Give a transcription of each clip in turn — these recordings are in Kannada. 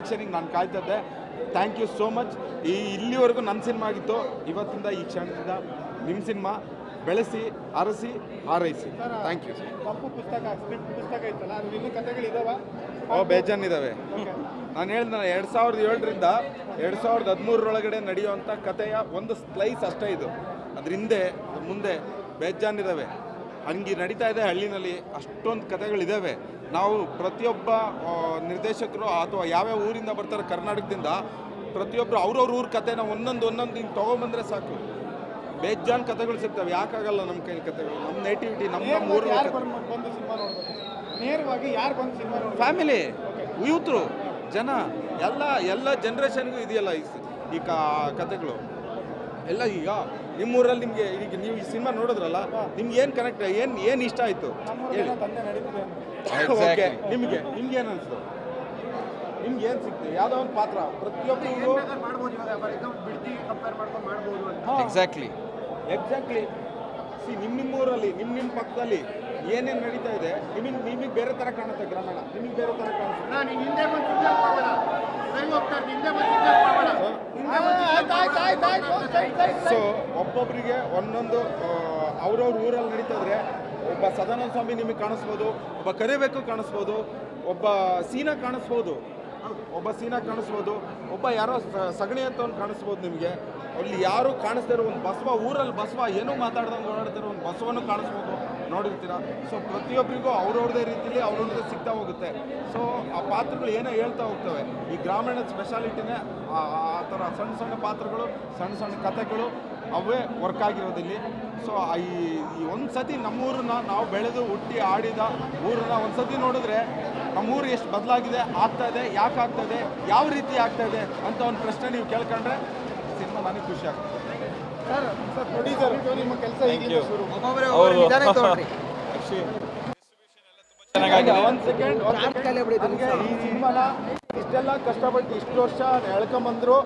ರಿಯಾಕ್ಷನಿಗೆ ನಾನು ಕಾಯ್ತದ್ದೆ. Thank you so much. ಇಲ್ಲಿವರೆಗೂ ನನ್ನ ಸಿನಿಮಾ ಆಗಿತ್ತು, ಇವತ್ತಿಂದ ಈ ಕ್ಷಣದಿಂದ ನಿಮ್ಮ ಸಿನಿಮಾ ಬೆಳೆಸಿ ಅರಸಿ ಹಾರೈಸಿ. Thank you. ಪುಸ್ತಕ ಇತ್ತಲ್ಲ, ಅದು ಇನ್ನೂ ಕಥೆಗಳಿದಾವ? ಬೇಜಾನಿದ್ದಾವೆ. ನಾನು ಹೇಳಿದ್ನಲ್ಲ 2007ರಿಂದ 2013 ನಡೆಯುವಂಥ ಕಥೆಯ ಒಂದು ಸ್ಲೈಸ್ ಅಷ್ಟೇ ಇದು. ಅದ್ರ ಹಿಂದೆ ಮುಂದೆ ಬೇಜಾನಿದ್ದಾವೆ. ಹಂಗೆ ನಡೀತಾ ಇದೆ ಹಳ್ಳಿನಲ್ಲಿ. ಅಷ್ಟೊಂದು ಕಥೆಗಳಿದ್ದಾವೆ. ನಾವು ಪ್ರತಿಯೊಬ್ಬ ನಿರ್ದೇಶಕರು ಅಥವಾ ಯಾವ್ಯಾವ ಊರಿಂದ ಬರ್ತಾರೆ ಕರ್ನಾಟಕದಿಂದ, ಪ್ರತಿಯೊಬ್ಬರು ಅವ್ರವ್ರ ಊರ ಕಥೆನ ಒಂದೊಂದು ಹಿಂಗೆ ತೊಗೊಂಬಂದರೆ ಸಾಕು. ಬೇಜಾನ್ ಕಥೆಗಳು ಸಿಗ್ತವೆ. ಯಾಕಾಗಲ್ಲ ನಮ್ಮ ಕೈಲಿ ಕಥೆಗಳು? ನಮ್ಮ ನೇಟಿವಿಟಿ, ನಮ್ಮ ಊರು. ನೇರವಾಗಿ ಯಾರು ಬಂದು ಸಿನಿಮಾ ನೋಡಿ? ಫ್ಯಾಮಿಲಿ, ಯೂತ್ರು, ಜನ, ಎಲ್ಲ ಜನ್ರೇಷನ್ಗೂ ಇದೆಯಲ್ಲ ಈ ಕಥೆಗಳು ಎಲ್ಲ. ಈಗ ನಿಮ್ಮೂರಲ್ಲಿ ನಿಮಗೆ ಈಗ ನೀವು ಈ ಸಿನಿಮಾ ನೋಡಿದ್ರಲ್ಲ, ನಿಮ್ಗೆ ಏನು ಕನೆಕ್ಟ್, ಏನು ಇಷ್ಟ ಆಯಿತು ಹೇಳಿ? ಓಕೆ, ನಿಮಗೆ ಏನು ಅನಿಸ್ತು? ನಿಮ್ಗೆ ಏನು ಸಿಕ್ತು? ಯಾವುದೋ ಒಂದು ಪಾತ್ರ ಪ್ರತಿಯೊಬ್ಬರಿಗೂ ಎಕ್ಸಾಕ್ಟ್ಲಿ ನಿಮ್ಮೂರಲ್ಲಿ ನಿಮ್ಮ ಪಕ್ಕದಲ್ಲಿ ಏನೇನು ನಡೀತಾ ಇದೆ ನಿಮಗೆ ಬೇರೆ ಥರ ಕಾಣುತ್ತೆ. ಗ್ರಾಮೀಣ ನಿಮಗೆ ಬೇರೆ ಥರ ಕಾಣುತ್ತೆ. ಸೊ ಒಬ್ಬೊಬ್ಬರಿಗೆ ಒಂದೊಂದು ಅವ್ರವ್ರ ಊರಲ್ಲಿ ನಡೀತಾ ಇದ್ರೆ, ಒಬ್ಬ ಸದಾನಂದ ಸ್ವಾಮಿ ನಿಮಗೆ ಕಾಣಿಸ್ಬೋದು, ಒಬ್ಬ ಕರಿಬೇಕು ಕಾಣಿಸ್ಬೋದು, ಒಬ್ಬ ಸೀನಾ ಕಾಣಿಸ್ಬೋದು, ಒಬ್ಬ ಯಾರೋ ಸಗಣಿ ಅಂತ ಒಂದು ಕಾಣಿಸ್ಬೋದು ನಿಮಗೆ. ಅಲ್ಲಿ ಯಾರು ಕಾಣಿಸ್ತಾ ಇರೋ ಒಂದು ಬಸವ, ಊರಲ್ಲಿ ಬಸವ ಏನೂ ಮಾತಾಡ್ದಂಗೆ ಓಡಾಡ್ತಿರೋ ಒಂದು ಬಸವನೂ ಕಾಣಿಸ್ಬೋದು, ನೋಡಿರ್ತೀರ. ಸೊ ಪ್ರತಿಯೊಬ್ಬರಿಗೂ ಅವ್ರವ್ರದೇ ರೀತಿಯಲ್ಲಿ ಅವ್ರವ್ರದ್ದೇ ಸಿಗ್ತಾ ಹೋಗುತ್ತೆ. ಸೊ ಆ ಪಾತ್ರಗಳು ಏನೋ ಹೇಳ್ತಾ ಹೋಗ್ತವೆ. ಈ ಗ್ರಾಮೀಣ ಸ್ಪೆಷಾಲಿಟಿನೇ ಆ ಥರ ಸಣ್ಣ ಪಾತ್ರಗಳು, ಸಣ್ಣ ಕಥೆಗಳು ಅವೇ ವರ್ಕ್ ಆಗಿರೋದಿಲ್ಲಿ. ಸೊ ಈ ಒಂದು ಸತಿ ನಮ್ಮೂರನ್ನ ನಾವು ಬೆಳೆದು ಹುಟ್ಟಿ ಆಡಿದ ಊರನ್ನ ಒಂದು ಸತಿ ನೋಡಿದ್ರೆ ನಮ್ಮೂರು ಎಷ್ಟು ಬದಲಾಗಿದೆ, ಆಗ್ತಾಯಿದೆ, ಯಾಕೆ ಆಗ್ತಾಯಿದೆ, ಯಾವ ರೀತಿ ಆಗ್ತಾಯಿದೆ ಅಂತ ಒಂದು ಪ್ರಶ್ನೆ ನೀವು ಕೇಳ್ಕೊಂಡ್ರೆ ಸಿನಿಮಾ ನನಗೆ ಖುಷಿ ಆಗ್ತದೆ. ಸರ್ ಪ್ರೊಡ್ಯೂಸರ್, ನಿಮ್ಮ ಕೆಲಸ ಈಗ ಶುರು. ಒಂದು ಸೆಕೆಂಡ್, ಈ ಸಿನಿಮಾನ ಇಷ್ಟೆಲ್ಲ ಕಷ್ಟಪಟ್ಟು ಇಷ್ಟು ವರ್ಷ ಎಳ್ಕೊಂಬಂದ್ರು.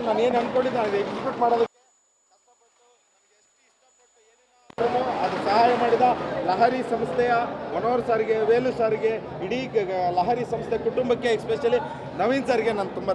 ನಾನು ಏನು ಅನ್ಕೊಂಡಿದ್ದೆ ಅದು ಎಕ್ಸಿಕ್ಯೂಟ್ ಮಾಡೋದಕ್ಕೆ ಅದು ಸಹಾಯ ಮಾಡಿದ ಲಹರಿ ಸಂಸ್ಥೆಯ ಮನೋಹರ್ ಸಾರಿಗೆ, ವೇಲು ಸಾರಿಗೆ, ಇಡೀ ಲಹರಿ ಸಂಸ್ಥೆ ಕುಟುಂಬಕ್ಕೆ, ಎಸ್ಪೆಷಲಿ ನವೀನ್ ಸರ್ಗೆ ನಾನು ತುಂಬ